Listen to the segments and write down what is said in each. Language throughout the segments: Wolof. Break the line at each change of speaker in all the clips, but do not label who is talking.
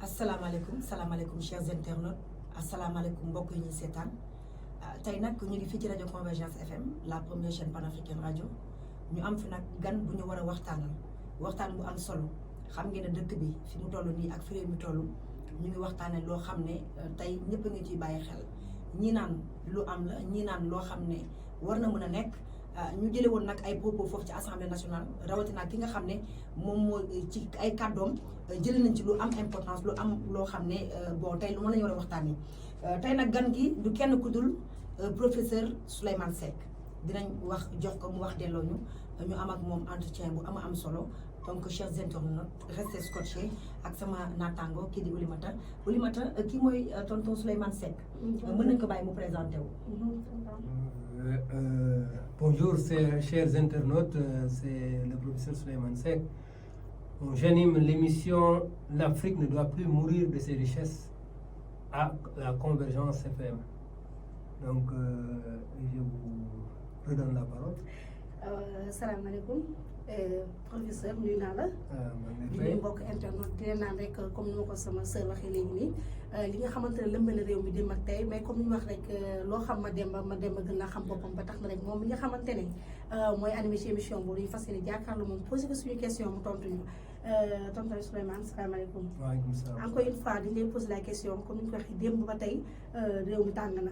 asalaamaaleykum salaamaaleykum chers internautes asalaamaaleykum mbokk yi ñuy seetaan tey nag ñu ngi fii ci rajo Convergence FM la première chaîne panafricaine rajo ñu am fi nag gan bu ñu war a waxtaanal waxtaan bu am solo xam ngeen ne dëkk bi fi mu toll nii ak fi réew mi toll ñu ngi waxtaanee loo xam ne tey ñëpp a ngi ciy bàyyi xel ñii naan lu am la ñii naan loo xam ne war na mën a nekk. ñu jëlee woon nag ay propos foofu ci assemblée nationale rawatina ki nga xam ne moom moo ci ay kàddoom jëlee nañ ci lu am importance lu am loo xam ne bon tey lu ma la ñu war a waxtaanee tey nag gan gi du kenn ku dul professeur Souleymane Seck dinañ wax jox ko mu wax delloo ñu am ak moom entretien bu am solo donc chers internautes restez scotchés ak sama naataango kii di Oulimata kii mooy tonton Souleymane Seck. mën nañ ko bàyyi mu présenté wu.
Bonjour chers internautes, c'est le professeur Souleymane Seck. J'anime l'émission L'Afrique ne doit plus mourir de ses richesses à la Convergence FM. Donc je vous redonne la parole.
Salaamaaleykum professeur nuyu naa la. di nuyu mbokk internet di leen naan rek comme ni ma ko sama sœur waxee léegi nii li nga xamante ne lëmbale réew mi dem ak tey mais comme ni ñu wax rek loo xam ma dem gën naa xam boppam ba tax na rek moom mi nga xamante ne mooy animé ci émission boobu ñu fas yéene jàkkaarloo moom posé ko suñu question mu tontu ñu tonton Souleymane salaamaaleykum.
waaleykum salaam.
encore une fois dañ lay posé la question comme ni ñu ko waxee démb ba tey réew mi tàng na.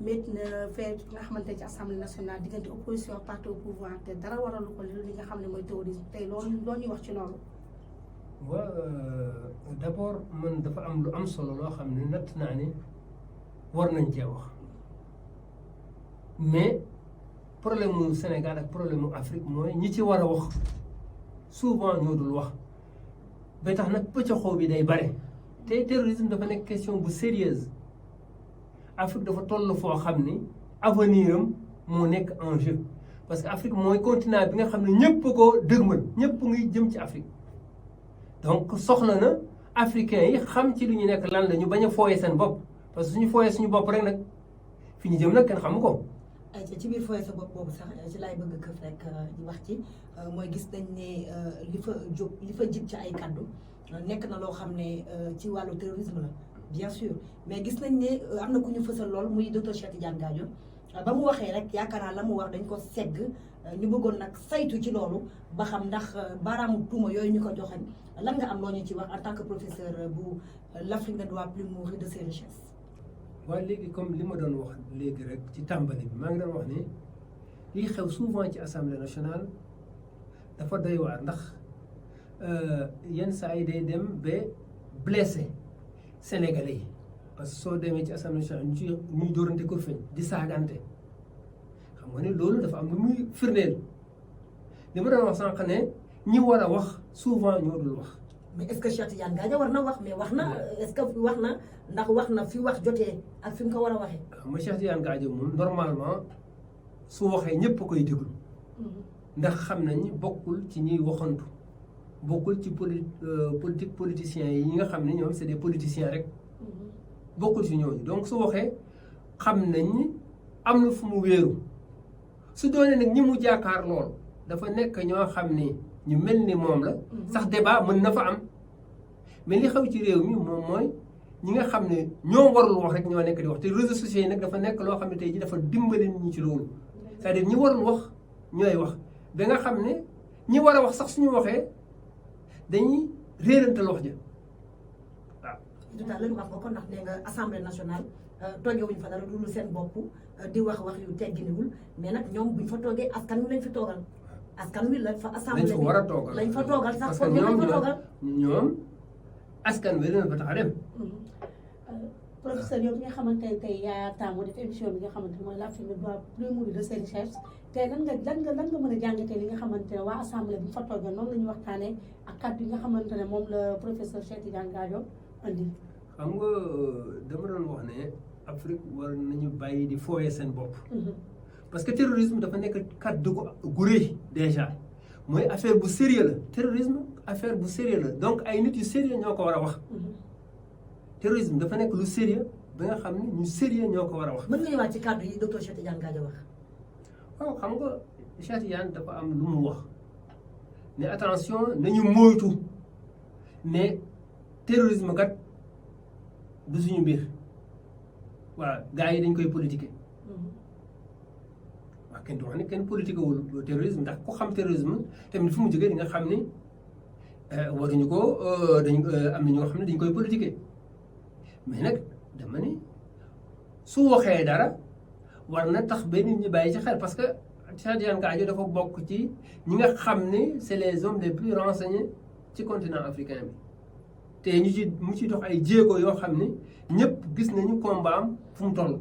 métti na fee nga xamante ne ci assemblée nationale diggante opposition parti au pouvoir te dara waralu ko li nga xam ne mooy terrorisme tey loolu loo ñuy wax ci loolu.
waaw d'abord man dafa am lu am solo loo xam ne natt naa ne war nañ cee wax mais problème mu Sénégal ak problème mu Afrique mooy ñi ci war a wax souvent ñoo dul wax ba tax nag pëccaxoo bi day bare te terrorisme dafa nekk question bu sérieuse Afrique dafa toll foo xam ni avenir am moo nekk en jeu parce que Afrique mooy continent bi nga xam ne ñëpp ko dëgmal ñëpp ngi jëm ci Afrique donc soxla na africains yi xam ci lu ñu nekk lan la ñu bañ a fooyee seen bopp parce que suñu fooyee suñu bopp rek nag fi ñu jëm nag kenn xamu ko.
ay ci biir fooyee sa bopp boobu sax ci laay bëgg këf rek di wax ci mooy gis nañ ne li fa jib ci ay kaddu nekk na loo xam ne ci wàllu terrorisme la bien sûr mais gis nañ ne am na ku ñu fësal lool muy docteur Cheikh Tidiane Gadio ba mu waxee rek yaakaar naa la mu wax dañ ko segg ñu bëggoon nag saytu ci loolu ba xam ndax baaraamu tuuma yooyu ñu ko joxañ lan nga am loo ñu ci wax en tant que professeur bu l'Afrique ne doit plus mourir de ses richesses.
waaye léegi comme li ma doon wax léegi rek ci tàmbali bi maa ngi doon wax ne lii xew souvent ci assemblée nationale dafa doy waar ndax yenn saa yi day dem ba blessé sénégalais yi parce que soo demee ci assemblée nationale ñuy dóorante ko feeñ di saagante xam nga ne loolu dafa am lu muy firndeel li ma doon wax sànq ne ñi war a wax souvent ñoo dul wax.
mais est-ce que Cheikh Tidiane Gadio war na wax mais wax na est-ce que wax na ndax wax na fi wax jotee ak fi mu ko war a waxee.
xam nga Cheikh Tidiane Gadio moom normalement su waxee ñëpp a koy déglu ndax xam nañ bokkul ci ñuy waxantu bokkul ci politique politiciens yi nga xam ne ñoom c'est des politiciens rek bokkul ci ñooñu donc su waxee xam nañ am na fu mu wéeru su doonee nag ñi mu jaakaar lool dafa nekk ñoo xam ne ñu mel ni moom la sax débat mën na fa am mais li xew ci réew mi moom mooy ñi nga xam ne ñoo warul wax rek ñoo nekk di wax te réseaux sociaux yi nag dafa nekk loo xam ne tey ji dafa dimbali nit ñi ci loolu c'est-à-dire ñi warul wax ñooy wax ba nga xam ne ñi war a wax sax suñu waxee dañuy réerantal wax ja waaw.
tout à l'heure wax nga ko ndax nee nga assemblée nationale toogewuñu fa dara lu seen bopp di wax yu tegginiwul mais nag ñoom buñ fa toogee askan wi lañ fi toogal. askan wi lañ fa assemblée
lañ fa war a toogal
lañ fa toogal sax
parce que ñoom askan wi leen fa tax a dem.
professeur yow bi nga xamante ne tey yaa taamu def émission bi nga xamante ne mooy l'Afrique ne doit plus mourir de ses richesses tey lan nga mën a jàngatee li nga xamante ne waa assemblée bi fa toogee noonu la ñuy waxtaanee ak kàddu yi nga xamante ne moom la professeur Cheikh Tidiane Gadio andi.
xam nga dama doon wax ne Afrique war nañu bàyyi di fooyee seen bopp. parce que terrorisme dafa nekk kàddu gu rëy déjà mooy affaire bu sérieux la terrorisme affaire bu sérieux la donc ay nit yu sérieux ñoo ko war a wax. terrorisme dafa nekk lu sérieux ba nga xam ne ñu sérieux ñoo ko war a wax.
mën nga ñëwaat ci kàddu yi docteur Cheikh Tidiane Gadio wax.
waaw xam nga Cheikh Tidiane dafa am lu mu wax ne attention nañu moytu ne terrorisme kat du suñu mbir waaw gars yi dañ koy politiquer waaw kenn du wax ne kenn politique wul terrorisme ndax ku xam terrorisme tamit fu mu jógee di nga xam ni waruñu ko dañ am na ñoo xam ne dañ koy politiquer mais nag dama ni su waxee dara war na tax ba nit ñi bàyyi ci xel parce que Cheikh Tidiane Gadio dafa bokk ci ñi nga xam ne c'est les hommes les plus renseignés ci continent africain bi te mu ci dox ay jéego yoo xam ne ñëpp gis nañu combat am fu mu toll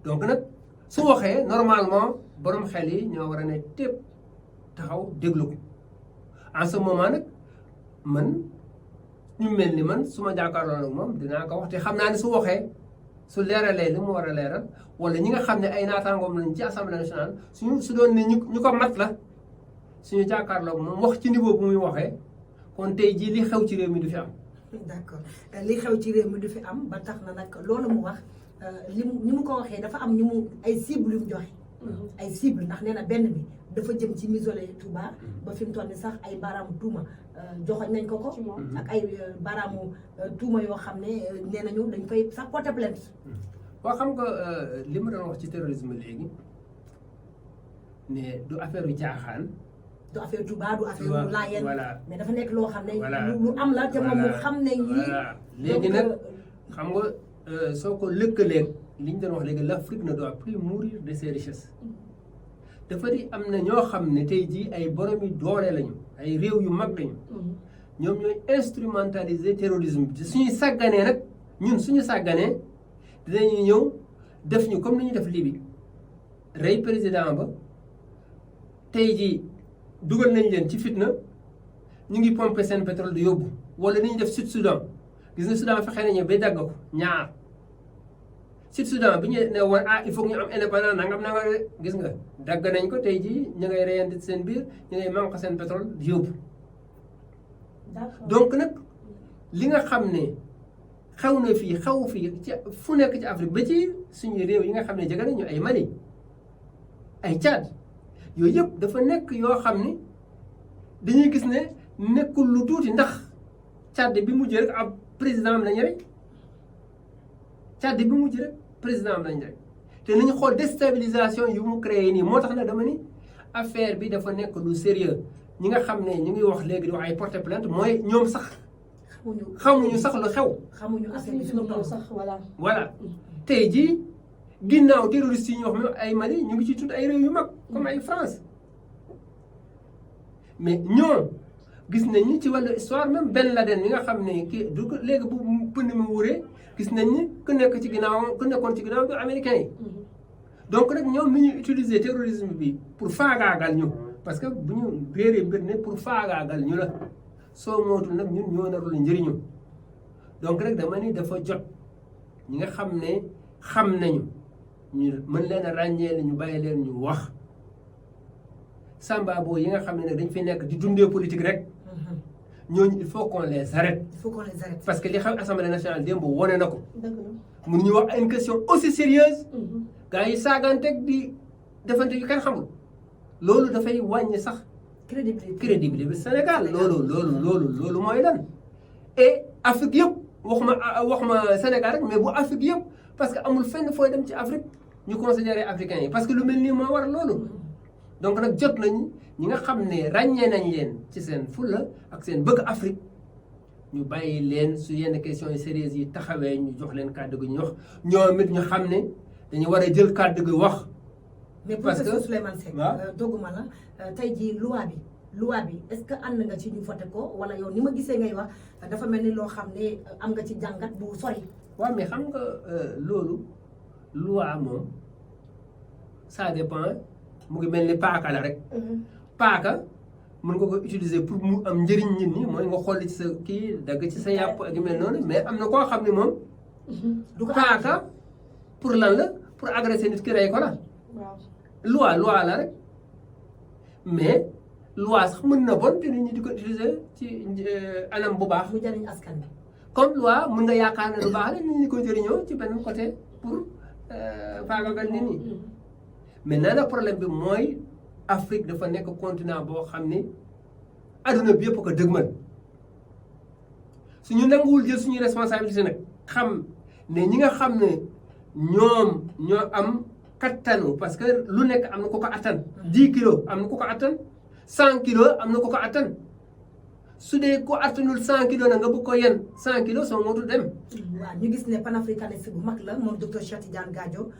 donc nag su waxee normalement borom xel yi ñoo war a ne tépp taxaw déglu ko en ce moment nag man ñu mel ni man su ma jàkkaarloo ak moom dinaa ko wax te xam naa ne su waxee su leeralee li mu war a leeral wala ñi nga xam ne ay naataangoom lañ ci assemblée nationale su doon ne ñu ko mat la suñu jàkkaarloo ak moom wax ci niveau bu muy waxee kon tey jii li xew ci réew mi du fi am.
d'accord li xew ci réew mi du fi am ba tax na nag loolu mu wax ni mu ko waxee dafa am ñu mu ay cible yu mu joxe. ay cible ndax nee na benn bi dafa jëm ci mausolée Touba ba fi mu toll ni sax ay baaraamu tuuma joxoñ nañ ko ko. ak ay baaraamu tuuma yoo xam ne nee nañu dañ koy sax porter plainte.
waaw xam nga li ma doon wax ci terrorisme léegi ne du affaire yu caaxaan.
du affaire Touba du affaire yu Laayeen mais dafa nekk loo xam ne
voilà
lu am la te moom mu xam ne lii
léegi nag xam nga soo ko lëkkaleeg li ñu doon wax léegi l'Afrique ne doit plus mourir de ses richesses dafa di am na ñoo xam ne tey jii ay borom yu doole lañu ay réew yu mag lañu ñoom ñooy instrumentaliser terrorisme bi suñuy sàgganee nag ñun suñu sàgganee dinañu ñëw def ñu comme ni ñu def Libye rey président ba tey jii dugal nañ leen ci fitna ñu ngi pomper seen pétrole di yóbbu wala ni ñu def Sud Soudan gis nga Soudan fexe nañu ba dagg ko ñaar Sud Soudan bi ñu ne woon il faut que ñu am indépendance nangam gis nga dagg nañ ko tey jii ñu ngay reyandi seen biir ñu ngay manqué seen pétrole di yóbbu. donc nag li nga xam ne xew na fii xew fii ci fu nekk ci Afrique ba ci suñu réew yi nga xam ne jege nañu ay Mali ay Tchad yooyu yëpp dafa nekk yoo xam ne dañuy gis ne nekkul lu tuuti ndax Tchad bi mujj rek ab président am lañu rek Tchad bi mujj rek président am lañu rek te nañu xool déstabilisation yu mu créé nii moo tax nag dama ni affaire bi dafa nekk lu sérieux ñi nga xam ne ñu ngi wax léegi di wax ay porter plainte mooy ñoom sax xamuñu sax lu xew.
xamuñu affaire bi suñu toll sax
voilà tey jii ginnaaw terroristes yi ñu wax même ay Mali ñu ngi ci tudd ay réew yu mag comme ay France mais ñoom gis nañ ni ci wàllu histoire même Ben Laden mi nga xam ne kii du léegi bu pënd mi wuree gis nañ ni ku nekk ci ginnaaw ku nekkoon ci ginnaaw bi américains yi donc nag ñoom ni ñuy utiliser terrorisme bi pour faagaagal ñu parce que bu ñu réeree mbir ne pour faagaagal ñu la soo mootul nag ñun ñoo narul njëriñu donc rek dama ni dafa jot ñi nga xam ne xam nañu ñu mën leen a ràññee ñu bàyyi leen ñu wax samba boo yi nga xam ne nag dañ fi nekk di dundee politique rek ñooñu il faut qu'on les arrête.
il faut qu'on les arrête
parce que li xam assemblée nationale démb wone na ko. mun ñu wax une question aussi sérieuse gars yi saaganteeg di defante yu kenn xamul loolu dafay wàññi sax. crédibilité bi Sénégal loolu mooy lan. et Afrique yëpp waxuma Sénégal rek mais bu Afrique yëpp parce que amul fenn fooy dem ci Afrique ñu considérer africains yi parce que lu mel nii moo war loolu. donc nag jot nañ ñi nga xam ne ràññee nañ leen ci seen fulla ak seen bëgg Afrique ñu bàyyi leen su yenn questions yi sérieuses yi taxawee ñu jox leen kàddu gi ñu wax ñoom it ñu xam ne dañu war a jël kàddu gi wax.
mais professeur Souleymane Seck dogguma la tey jii loi bi est-ce que ànd nga ci ñu voté ko wala yow ni ma gisee ngay wax dafa mel ni loo xam ne am nga ci jàngat bu sori.
waaw mais xam nga loolu loi moom ça dépend mu ngi mel ni paaka la rek. paaka mën nga ko utiliser pour mu am njëriñ nit ñi mooy nga xool ci sa kii dagg ci sa yàpp ak yu mel noonu mais am na koo xam ne moom.
du ko
paaka pour lan la pour agresser nit ki rey ko la.
waaw
loi la rek mais loi sax mën na bon te nit ñi di ko utiliser ci anam bu baax.
mu jëriñ askan bi.
comme loi mën nga yaakaar ne lu baax la nit ñi ko jëriñoo ci benn côté pour faagagal nit ñi. maintenant nag problème bi mooy Afrique dafa nekk continent boo xam ne adduna bi yëpp ko dëgmal suñu nanguwul jël suñuy responsabilité nag xam ne ñi nga xam ne ñoom ñoo am kattanu parce que lu nekk am na ko ko attan 10 kilos am na ko ko attan 100 kilos am na ko ko attan su dee ko attanul 100 kilos na nga bëgg ko yen 100 kilos soo mootul dem.
waaw ñu gis ne panafricaniste bu mag la moom docteur Cheikh Tidiane Gadio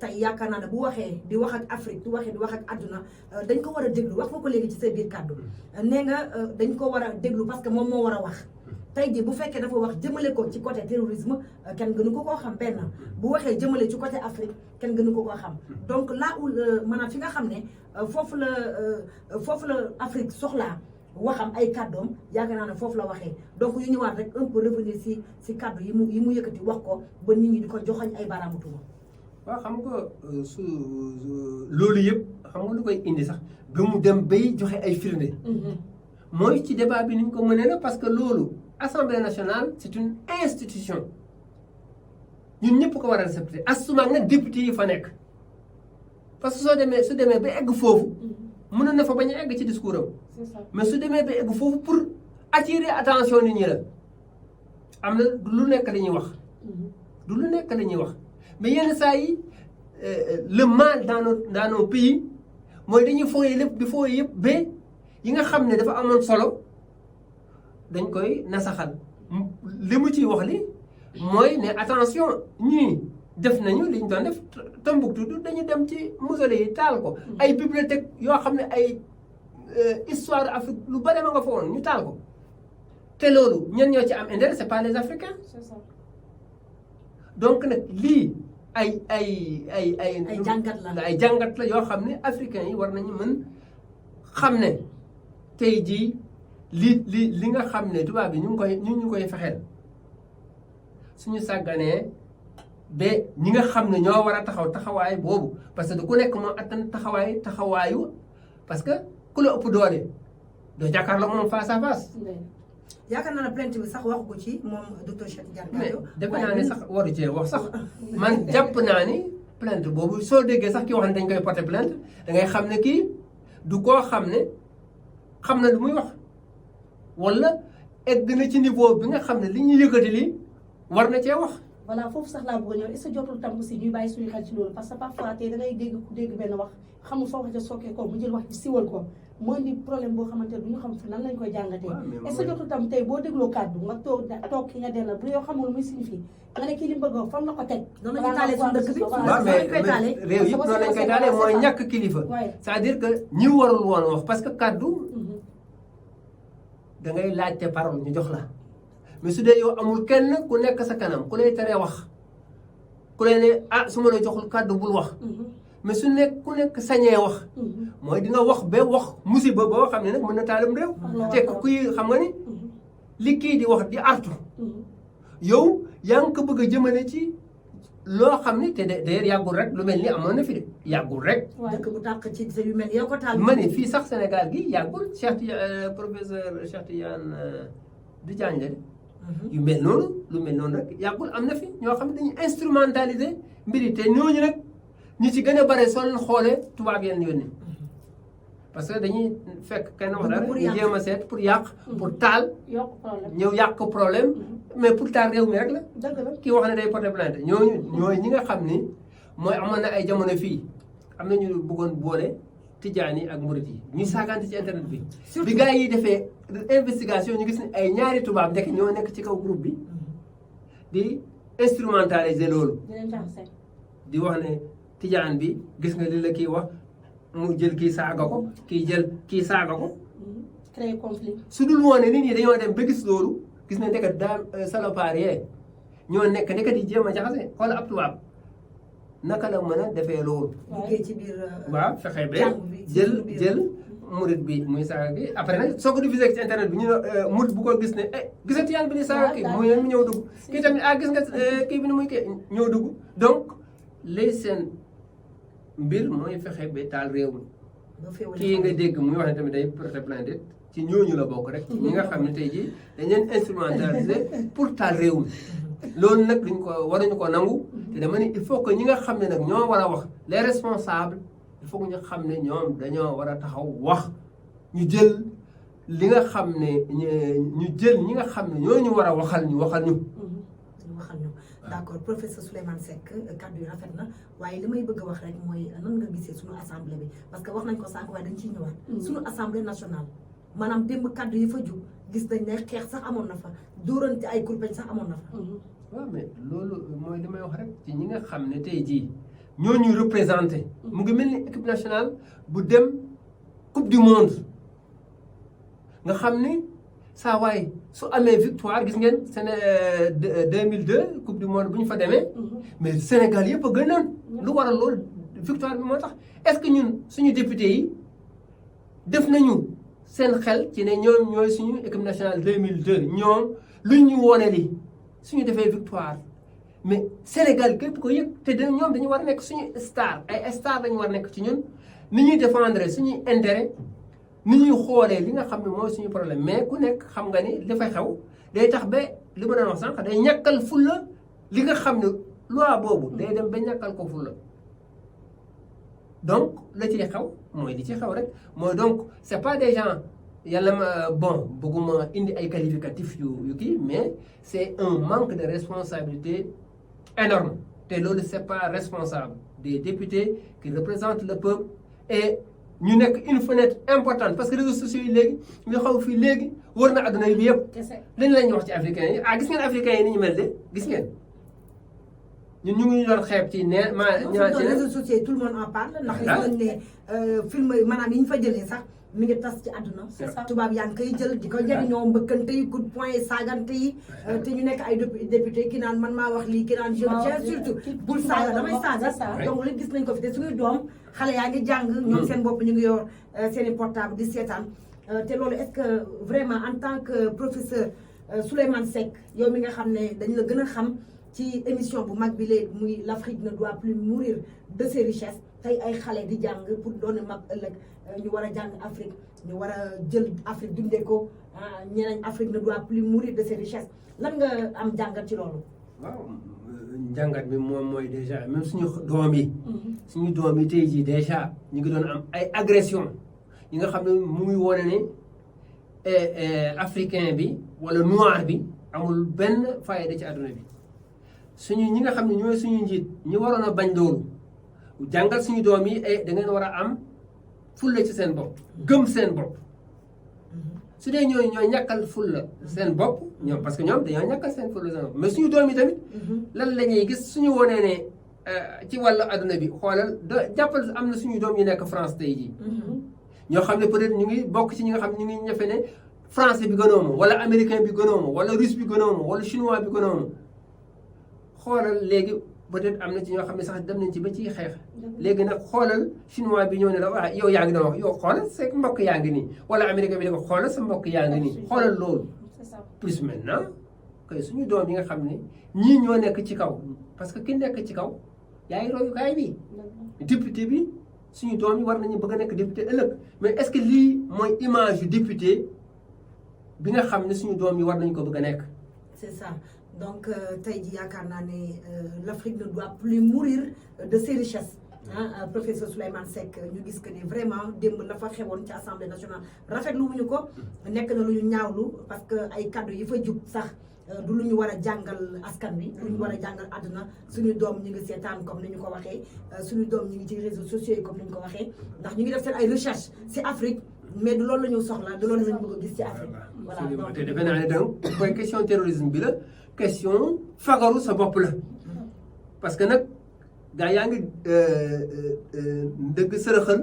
tey yaakaar naa ne bu waxee di wax ak Afrique di wax ak àdduna dañ ko war a déglu wax nga ko léegi ci sa biir kàddu nee nga dañ ko war a déglu parce que moom moo war a wax. tey jii bu fekkee dafa wax jëmale ko ci côté terrorisme kenn gënu ko koo xam benn bu waxee jëmale ci côté Afrique kenn gënu ko koo xam donc là où maanaam fi nga xam ne foofu la Afrique soxlaa waxam ay kàddoom yaakaar naa ne foofu la waxee donc yu ñëwaat rek un peu revenir si kàddu yi mu yëkkati wax ko ba nit ñi di ko joxoñ ay baaraamu tuuma.
waaw xam nga su loolu yëpp xam nga lu koy indi sax ba mu dem bay joxe ay firnde. mooy ci débat bi ni ñu ko mënee la parce que loolu. Assemblée nationale c'est une institution ñun ñëpp ko war a respecté asuma nag député yi fa nekk parce que su demee ba egg foofu mënoon na fa bañ a egg ci discours am mais su demee ba egg foofu pour attirer attention nit ñi la am na du lu nekk la ñuy wax du lu nekk la ñuy wax mais yenn saa yi le mal dans nos pays mooy dañuy fooyee lépp di fooyee yëpp ba yi nga xam ne dafa amoon solo dañ koy nasaxal li mu ciy wax li mooy ne attention ñii def nañu li ñu doon def Tombouctou dañu dem ci mausolée yi taal ko ay bibliothèque yoo xam ne ay histoire Afrique lu bari ma nga fa woon ñu taal ko te loolu ñen ñoo ci am intérêt c'est pas les Africains.
C'est ça.
donc nag lii ay jàngat la yoo xam ne africains yi war nañu mën xam ne tey jii li nga xam ne tubaab bi ñu koy fexeel suñu sàgganee ba ñi nga xam ne ñoo war a taxawaay boobu parce que ku nekk moo attan taxawaayu parce que ku la ëpp doole doo jàkkaarloo moom face à face.
yaakaar naa ne plainte bi sax waxu ko ci moom docteur Cheikh Tidiane Gadio.
mais defe naa ne sax waru cee wax sax man jàpp naa ni plainte boobu soo déggee sax ki wax ne dañ koy porter plainte da ngay xam ne kii du koo xam ne xam na lu muy wax. wala egg na ci niveau bi nga xam ne li ñuy yëkkati lii war na cee wax.
voilà foofu sax laa bëgg a ñëw est-ce que jotul tam aussi ñuy bàyyi suñu xel ci loolu parce que parfois tey da ngay dégg ku dégg benn wax xamul foo ko ca sookee ko mu jël wax ci siwal ko moo indi problème boo xamante ne du ñu xam fi nan lañ koy jàngatee. est-ce que jotul tam tey boo dégloo kàddu nga toog ki nga delloo bu yow xamul muy signifie nga ne kii li mu bëgg a fan la ko teg.
noonu la ñuy taalee suñu dëkk bi.
waaw mais réew yëpp noonu lañ koy taalee mooy ñàkk kilifa. c'est-à-dire que ñi warul woon wax parce que kàddu. da ngay laajte parole ñu jox la mais su dee yow amul kenn ku nekk sa kanam ku lay teree wax ku lay ne su ma la joxul kàddu bul wax mais su nekk ku nekk sañee wax mooy di nga wax ba wax musiba boo xam ne nag mën na taalam réew te kuy xam nga ni li kii di wax di artu yow yaa ngi ko bëgg a jëmale ci loo xam ni te d'ailleurs yàggul rek lu mel ni amoon na fi de yàggul rek.
dëkk bu tàq ci yu mel yoo ko taal.
ma ne fii sax Sénégal gi yàggul professeur Cheikh Tidiane Diagne la de. yu mel noonu lu mel noonu rek yàggul am na fi ñoo xam ne dañuy instrumentaliser mbiri te ñooñu nag ñi ci gën a bare soo leen xoolee tubaab yenn yónni parce que dañuy fekk kenn wax dara ñu jéem a seet pour yàq pour taal. ñëw yàq problème. mais pour taal réew mi rek la.
dëgg la
kii wax ne day porter plainte ñooy ñi nga xam ni mooy amoon na ay jamono fii am na ñu bëggoon boole tijaan yi ak murit yi ñuy saagante ci internet bi. bi gars yi defee investigation ñu gis ne ay ñaari tubaab ndekk ñoo nekk ci kaw groupe bi di instrumentaliser loolu. di wax ne tijaan bi gis nga li la kii wax mu jël kii saaga ko kii jël kii saaga ko.
créer conflit.
su dul woon ne nit ñi dañoo dem ba gis loolu. gis na ndeket daal salopard yee ñoo nekk ndeket yi jéem a jaxase xool ab tubaab naka la mën a defee loolu.
liggéey ci biir.
waaw fexe ba jël murit bi muy saaga gi après nag soo ko diffusé ci internet bi ñu ne murit bu ko gis ne gisati yàlla bi ni saaga kii mu ñëw dugg kii tamit gis nga kii bi ni muy kii ñëw dugg donc lay seen mbir mooy fexe ba taal réew mi kii nga dégg muy wax ne tamit day porter plainte ci ñooñu la bokk rek ñi nga xam ne tey jii dañ leen instrumentaliser pour taal réew mi loolu nag duñ ko waruñu ko nangu te dama ne il faut que ñi nga xam ne nag ñoo war a wax les responsables il faut que ñu xam ne ñoom dañoo war a taxaw wax ñu jël li nga xam ne ñu jël ñi nga xam ne ñooñu war a waxal ñu waxal ñu
d'accord professeur Souleymane Seck kaddu yi rafet na waaye li may bëgg a wax rek mooy nan nga gisee suñu assemblée bi parce que wax nañ ko sànq waaye dañ ciy ñëwaat. suñu assemblée nationale maanaam démb kaddu yi fa jug gis nañ ne xeex sax amoon na fa dóorante ay kurpeñ sax amoon na fa.
waaw mais loolu mooy li may wax rek ci ñi nga xam ne tey jii ñoo ñuy représenté. mu ngi mel ni équipe nationale bu dem coupe du monde nga xam ni saa waay su amee victoire gis ngeen Séné 2002 coupe du monde bu ñu fa demee. mais Sénégal yëpp a gënoon. lu waral loolu victoire bi moo tax est-ce que ñun suñu député yi def nañu seen xel ci ne ñoom ñooy suñu équipe nationale 2002 ñoom luñ ñu woone li suñu defee victoire mais Sénégal képp ko yëg te ñoom dañu war a nekk suñu star ay star dañu war a nekk ci ñun ni ñuy défendre suñuy intérêt ni ñuy xoolee li nga xam ne mooy suñu problème mais ku nekk xam nga ni dafay xew day tax ba li ma doon wax sànq day ñàkkal fulla li nga xam ne loi boobu day dem ba ñàkkal ko fulla donc la ciy xew mooy li ci xew rek mooy donc c'est pas des gens yàlla ma bon bëgguma indi ay qualificatifs yu kii mais c'est un manque de responsabilité énorme te loolu c'est pas responsable des députés qui représentent le peuple et ñu nekk une fenêtre importante parce que réseaux sociaux yi léegi ñu xaw fii léegi wër na adduna bi yëpp lañ la ñuy wax ci africains yi gis ngeen africains yi ni ñu mel de gis ngeen ñun ñu ngi doon xeeb ci ne
ci réseaux sociaux yi tout le monde en parle ndax gis nañ ne film maanaam yi ñu fa jëlee sax mi ngi tas ci àdduna tubaab yaa ngi koy jël di ko jëriñoo mbëkkante yi coup de poing yi saagante yi te ñu nekk ay député ki naan man maa wax lii ki naan je surtout bul saaga damay saaga donc li gis nañ ko fi te suñuy doom xale yaa ngi jàng ñoom seen bopp ñu ngi yor seen i portable di seetaan te loolu est-ce que vraiment en tant que professeur Souleymane Seck yow mi nga xam ne dañ la gën a xam ci émission bu mag bi léegi muy l'Afrique ne doit plus mourir de ses richesses tey ay xale di jàng pour doon mag ëllëg ñu war a jàng Afrique ñu war a jël Afrique dundee ko ñeneen Afrique ne doit plus mourir de ses richesses lan nga am jàngat ci loolu.
waaw njàngat bi moom mooy déjà même suñu doom yi. suñu doom yi tey jii déjà ñu ngi doon am ay agression yi nga xam ne mu ngi wone ne africain bi wala noir bi amul benn fayda ci àdduna bi suñu ñi nga xam ne ñooy suñu njiit ñu waroon a bañ loolu jàngal suñu doom yi da ngeen war a am fulla ci seen bopp gëm seen bopp su dee ñooy ñàkkal fulla seen bopp ñoom parce que ñoom dañoo ñàkkal seen fulla seen bopp mais suñu doom yi tamit lan la ñuy gis suñu wonee ne ci wàllu adduna bi xoolal jàppal am na suñu doom yi nekk France tey jii ñoo xam ne peut-être ñu ngi bokk ci ñi nga xam ne ñu ngi ñafe ne français bi gënoo ma wala américain bi gënoo ma wala russe bi gënoo ma wala chinois bi gënoo ma xoolal léegi peut-être am na ci ñoo xam ne sax dem nañ ci ba ciy xeex léegi nag xoolal chinois bi ñëw ne la waa yow yaa ngi doon wax yow xoolal sa mbokk yaa ngi nii wala américain bi da ko xoolal sa mbokk yaa ngi nii xoolal loolu plus maintenant que suñu doom yi nga xam ne ñii ñoo nekk ci kaw parce que ki nekk ci kaw yaay royukaay bi député bi suñu doom yi war nañu bëgg a nekk député ëllëg mais est-ce que lii mooy image yu député bi nga xam ne suñu doom yi war nañu ko bëgg a nekk
c'est ça donc tey ji yaakaar naa ne l'Afrique ne doit plus mourir de ses richesses professeur Souleymane Seck ñu gis que ni vraiment démb la fa xewoon ci assemblée nationale rafetlu wuñu ko nekk na lu ñu ñaawlu parce que ay kaddu yi fa jub sax du lu ñu war a jàngal askan wi lu ñu war a jàngal àdduna suñu doom ñu ngi seetaan comme ni ñu ko waxee suñu doom ñu ngi ci réseaux sociaux yi comme ni ñu ko waxee ndax ñu ngi def seen ay recherche ci Afrique mais du loolu la ñu soxla du loolu la ñu bëgg a gis ci Afrique voilà
te defe naa ne donc mooy question terrorisme bi la question fagaru sa bopp la parce que nag gaa yaa ngi dëgg sërëxal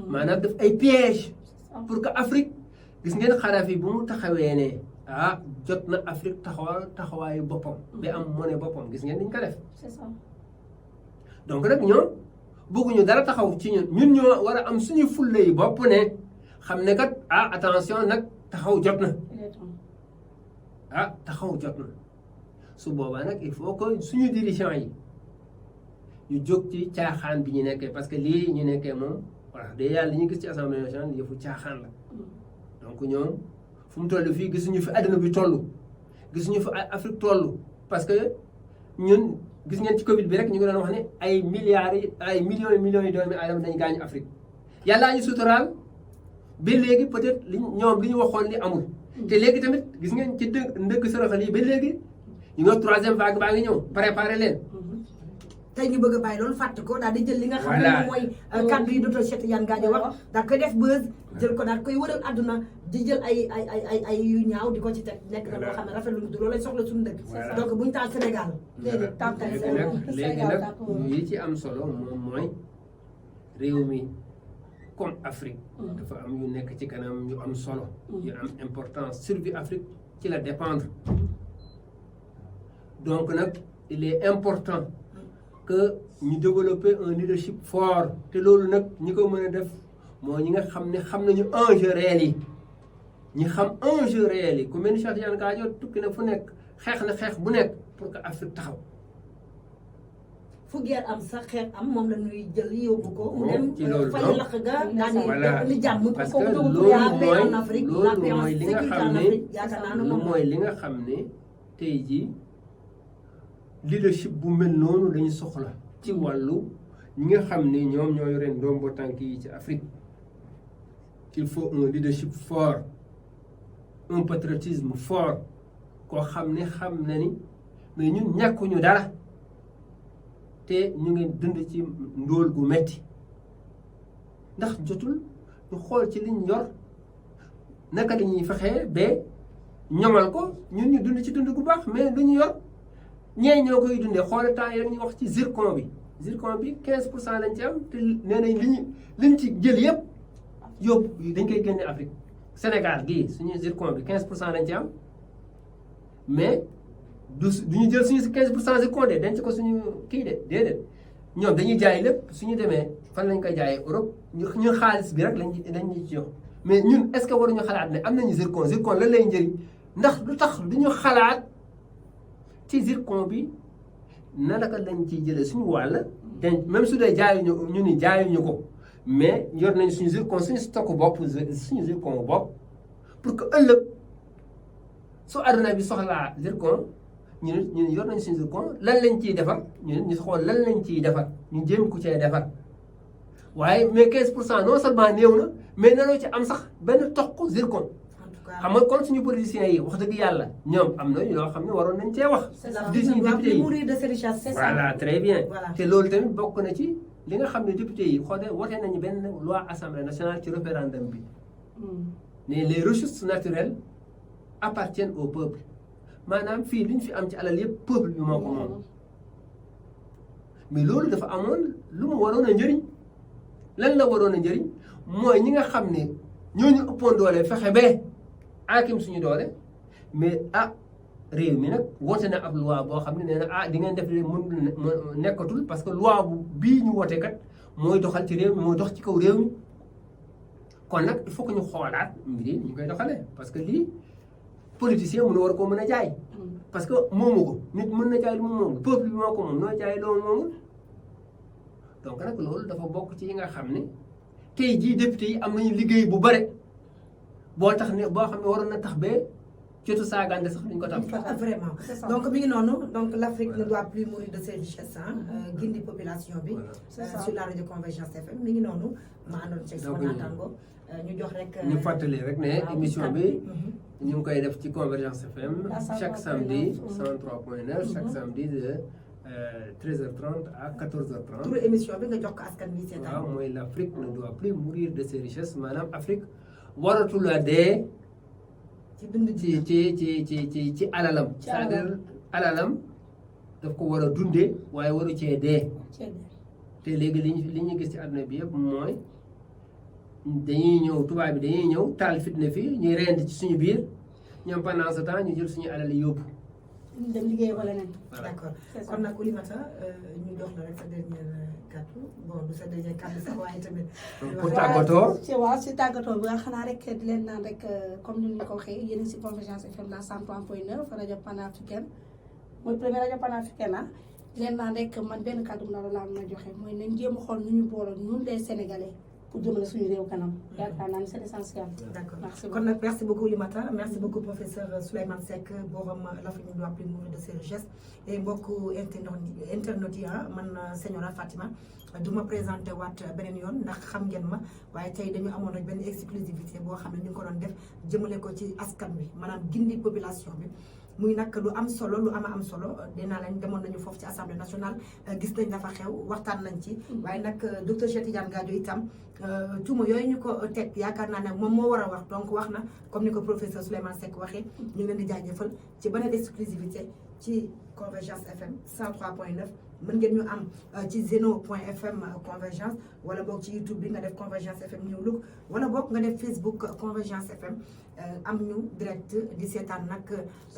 maanaam def ay piège pour que Afrique gis ngeen Kadhafi bu mu taxawee ne jot na Afrique taxawaayu boppam ba am monnaie boppam gis ngeen niñ ko def donc nag ñoom bëgguñu dara taxaw ci ñun ñoo war a am suñu fulla yi bopp ne xam ne kat attention nag taxaw jot na taxaw jot na su boobaa nag il faut que suñu dirigeants yi ñu jóg ci caaxaan bi ñu nekkee parce que lii ñu nekkee moom voilà de yàlla li ñu gis ci assemblée nationale yëfu caaxaan la donc ñoom fu mu toll fii gisuñu fi àdduna bi toll gisuñu fi Afrique toll parce que ñun gis ngeen ci Covid bi rek ñu ngi doon wax ne ay milliards yi ay millions yi doomi aadama dañu gaañu Afrique yàllaa ñu suturaal ba léegi peut-être ñoom li ñu waxoon li amul te léegi tamit gis ngeen ci ndëgg sërëxal yi ba léegi ñu nga 3e vague baa ngi ñëw préparé leen.
tey ñu bëgg a bàyyi loolu fàtte ko daal di jël li nga xam ne moom mooy kaddu yi docteur Cheikh Tidiane Gadio wax daal koy def buzz jël ko daal koy wëral àdduna di jël ay yu ñaaw di ko ci teg nekk na loo xam ne rafetlu ñu loolu lañ soxla suñu dëkk donc buñu taal Sénégal déedéet tànkal
léegi nag yi ci am solo moom mooy réew mi comme Afrique dafa am yu nekk ci kanam yu am solo yu am importance survie Afrique ci la dépendre donc nag il est important que ñu développer un leadership fort te loolu nag ñi ko mën a def moo ñi nga xam ne xam nañu enjeu réel yi ñi xam enjeu réel yi ku mel ni Cheikh Tidiane Gadio tukki na fu nekk xeex na xeex bu nekk pour que Afrique taxaw.
fu guerre am sax xeex am moom la ñuy jël yóbbu ko. mu dem
ci loolu
fay lakk ga daal di jàmm.
parce que loolu mooy li nga xam ne loolu mooy li nga xam ne tey jii leadership bu mel noonu lañu soxla ci wàllu ñi nga xam ne ñoom ñoo yore ndombo tànk yi ci Afrique il faut un leadership fort un patriotisme fort koo xam ne xam na ni mais ñun ñàkkuñu dara te ñu ngi dund ci ndóol gu metti ndax jotul ñu xool ci liñ yor naka la ñuy fexee ba ñoŋal ko ñun ñu dund ci dund gu baax mais lu ñu yor ñee ñoo koy dundee xool temps yi rek ñu wax ci zircon bi 15% lañ ci am te nee nañ liñ ci jël yëpp yóbbu dañ koy génne Afrique Sénégal gii suñu zircon bi 15% lañ ci am mais du ñu jël suñu 15% zircon de denc ko suñu kii de déedéet ñoom dañuy jaay lépp suñu demee fan lañ koy jaayee Europe ñu xaalis bi rek lañ ci jox mais ñun est-ce que waruñu xalaat ne am nañu zircon lan lay njëriñ ndax lu tax duñu xalaat ci zircon bi naka lañ ciy jëlee suñu wàll denc même su dee jaayuñu ñu ni jaayuñu ko mais yor nañ suñu zircon suñu stock bopp suñu zircon bopp pour que ëllëg su àdduna bi soxlaa zircon ñu yor nañ suñu zircon lan lañ ciy defar ñu xool lan lañ ciy defar ñu jéem ku cee defar waaye mais 15% non seulement néew na mais nanoo ci am sax benn toq zircon. xam nga kon suñu politiciens yi wax dëgg yàlla ñoom am na yoo xam ne waroon nañ cee wax.
di suñu député yi
voilà très bien. te loolu tamit bokk na ci li nga xam ne député yi xoolal wote nañu benn loi assemblée nationale ci référendum bi. ne les ressources naturelles appartiennent au peuple maanaam fii li ñu fi am ci alal yëpp peuple bi moo ko moom. mais loolu dafa amoon lu mu waroon a njëriñ lan la waroon a njëriñ mooy ñi nga xam ne ñooñu ëppoon doole fexe ba. aakim suñu doole mais réew mi nag woote na ab loi boo xam ne nee na di ngeen def mën nekkatul parce que loi bii ñu woote kat mooy doxal ci réew mi mooy dox ci kaw réew mi kon nag il faut que ñu xoolaat mbir yi ñu koy doxalee parce que lii politicien mën na war koo mën a jaay parce que moomu ko nit mën na jaay lu mu moom peuple bi moo ko moom noo jaay loolu moomul donc nag loolu dafa bokk ci yi nga xam ne tey jii député yi am nañu liggéey bu bare boo tax ne boo xam ne waroon na tax ba jotu saagande sax duñ ko tam.
vraiment donc mi ngi noonu donc l'Afrique ne doit plus mourir de ses richesses gindi population bi. sur la radio Convergence FM mi ngi noonu ma àndoon ci sama naataango ñu jox rek.
ñu fàttali rek ne émission bi ñu ngi koy def ci Convergence FM chaque samedi 103.9 chaque samedi de 13h30 à 14h30.
pour émission bi nga jox ko askan wi seetaan.
waaw mooy l'Afrique ne doit plus mourir de ses richesses maanaam Afrique. waratul a dee
ci dund
ci alalam c'est-à-dire alalam daf ko war a dundee waaye waru cee dee te léegi li ñu gis ci àdduna bi yëpp mooy dañuy ñëw tubaab bi dañuy ñëw taal fitna fii ñuy reyante ci suñu biir ñoom pendant ce temps ñu jël suñu alal yóbbu.
ñu dem liggéey wala nen.
d'accord kon nag Oulimata ñu jox la rek sa dernier kàddu bon du sa dernier kàddu sax waaye tamit.
pour tàggatoo
waaw si tàggatoo bi xanaa rek di leen naan rek comme ni ñu ko waxee yéen a si Convergence FM la 103.9 rajo panafricaine mooy première rajo panafricaine di leen naan rek man benn kàddu la laa mën a joxe mooy nañ jéem a xool nu ñu booloo ñun les Sénégalais pour jëmale suñu réew kanam. yaakaar naa ni c'est essentiel.
d'accord kon nag merci beaucoup Oulimata merci beaucoup professeur Souleymane Seck borom l'Afrique ne doit plus mourir de ses richesses et mbokku internautes yi man Señora Fatima du ma présenté waat beneen yoon ndax xam ngeen ma waaye tey dañu amoon rek benn exclusivité boo xam ne ñu ngi ko doon def jëmale ko ci askan wi maanaam gindi population bi muy nag lu am solo lu am solo dinaa leen demoon nañu foofu ci assemblée nationale gis nañ dafa xew waxtaan nañ ci waaye nag docteur Cheikh Tidiane Gadio itam tuuma yooyu ñu ko teg yaakaar naa ne moom moo war a wax donc wax na comme ni ko professeur Souleymane Seck waxee ñu ngi leen di jaajëfal ci beneen exclusivité ci Convergence FM 103.9 mën ngeen ñu am ci zeno.fm Convergence wala boog ci YouTube bi nga def Convergence FM New Look wala boog nga def Facebook Convergence FM am ñu direct di seetaan nag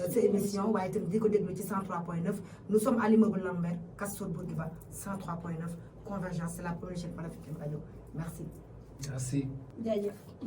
sa émission waaye tamit di ko déglu ci 103.9 nous sommes à l'immeuble Lambert Castor Bourguiba 103.9 Convergence c'est la première chaîne panafricaine radio merci.
Merci.
jaajëf.